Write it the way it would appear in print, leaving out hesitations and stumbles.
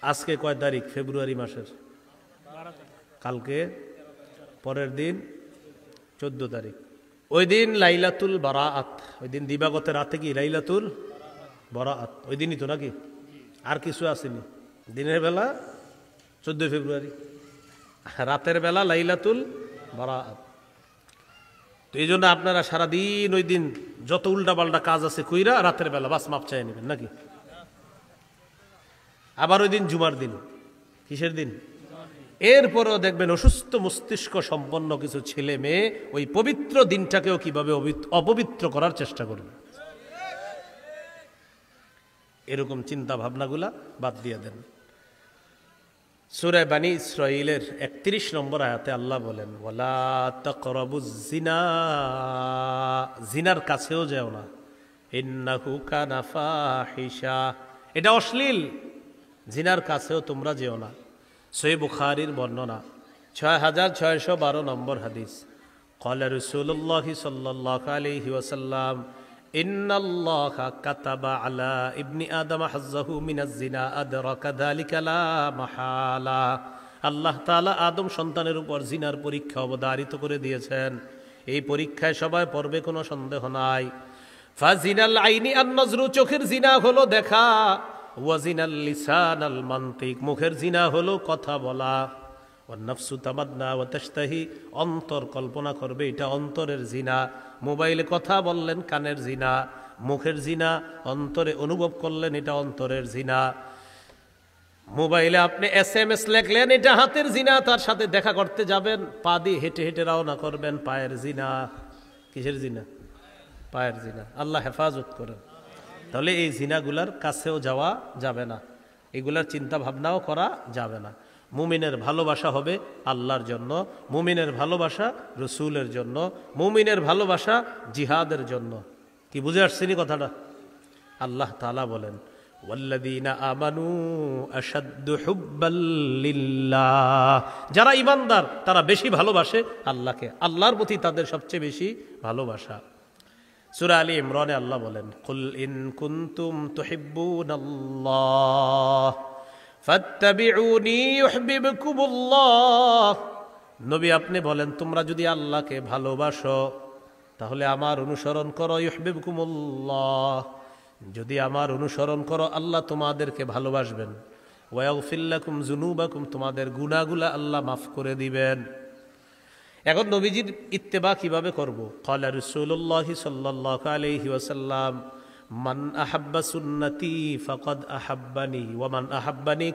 আজকে কয় তারিখ? ফেব্রুয়ারি মাসের। কালকে পরের দিন 14 তারিখ। ওই দিন লাইলাতুল বারাআত, ওই দিন দিবাগত রাতে কি লাইলাতুল বারাআত, ওই দিনই তো নাকি? আর কিছু আসেনি? দিনের বেলা 14 ফেব্রুয়ারি, রাতের বেলা লাইলাতুল বারাআত। তো এই জন্য আপনারা সারাদিন ওই দিন যত উল্টাপাল্টা কাজ আছে কইরা রাতের বেলা বাস মাপ চাই নেবেন নাকি? আবার ওই দিন জুমার দিন। কিসের দিন? এরপরও দেখবেন অসুস্থ মস্তিষ্ক সম্পন্ন কিছু ছেলে মেয়ে ওই পবিত্র দিনটাকেও কিভাবে অপবিত্র করার চেষ্টা করবে। এরকম চিন্তা ভাবনাগুলা বাদ দিয়ে দেন। সূরা বানী ইসরাঈলের 31 নম্বর আয়াতে আল্লাহ বলেন, ওয়ালা তাকরাবুজ জিনা, জিনার কাছেও যেও না, ইন্নাহু কানা ফাহিশা, এটা অশ্লীল, জিনার কাছেও তোমরা যেও না। সহিহ বুখারীর বর্ণনা 6612 নম্বর হাদিস। ক্বালা রাসূলুল্লাহি সাল্লাল্লাহু আলাইহি ওয়াসাল্লাম, ইন্নাল্লাহা কাতাবা আলা ইবনি আদম হাজ্জাহু মিনাজ জিনা আদরাকা যালিকা লা মাহালা। আল্লাহ তাআলা আদম সন্তানের উপর জিনার পরীক্ষা অবধারিত করে দিয়েছেন। এই পরীক্ষায় সবাই পড়বে, কোনো সন্দেহ নাই। ফাজিনাল আইনি আন-নজরু, চোখের জিনা হলো দেখা, ওয়াজিনাল লিসান আল মান্তিক, মুখের জিনা হলো কথা বলা, ওয়ান নাফসু তামান্না ওয়া তাশতাহি, অন্তর কল্পনা করবে, এটা অন্তরের জিনা। মোবাইলে কথা বললেন, কানের জিনা। মুখের জিনা, অন্তরে অনুভব করলেন, এটা অন্তরের জিনা। মোবাইলে আপনি SMS লেখলেন, এটা হাতের জিনা। তার সাথে দেখা করতে যাবেন, পা দিয়ে হেঁটে হেঁটে রওনা করবেন, পায়ের জিনা। কিসের জিনা? পায়ের জিনা। আল্লাহ হেফাজত করেন। তাহলে এই জিনাগুলার কাছেও যাওয়া যাবে না, এগুলার চিন্তা ভাবনাও করা যাবে না। মুমিনের ভালোবাসা হবে আল্লাহর জন্য, মুমিনের ভালোবাসা রসুলের জন্য, মুমিনের ভালোবাসা জিহাদের জন্য। কি বুঝে আসছেনি কথাটা? আল্লাহ তাআলা বলেন, ওয়াল্লাযীনা আমানু আশাদ্দু হুব্বাল লিল্লাহ, যারা ঈমানদার তারা বেশি ভালোবাসে আল্লাহকে, আল্লাহর প্রতি তাদের সবচেয়ে বেশি ভালোবাসা। সূরা আলী ইমরানে আল্লাহ বলেন, কুল ইন কুনতুম তুহিব্বুনাল্লাহ ফাত্তাবিউনি ইউহিব্বুকুমুল্লাহ। নবী আপনি বলেন, তোমরা যদি আল্লাহকে ভালোবাসো তাহলে আমার অনুসরণ করো, ইউহিব্বুকুমুল্লাহ, যদি আমার অনুসরণ করো আল্লাহ তোমাদেরকে ভালোবাসবেন। ওয়া ইয়াগফির লাকুম যুনুবাকুম, তোমাদের গুনাহগুলো আল্লাহ মাফ করে দিবেন। এখন নবীজির ইত্তেবা কিভাবে করব? ক্বালা রাসূলুল্লাহি সাল্লাল্লাহু আলাইহি ওয়াসাল্লাম, মান আহাব্বা সুন্নতি ফাকাদ আহাব্বানি ওয়া মান আহাব্বানি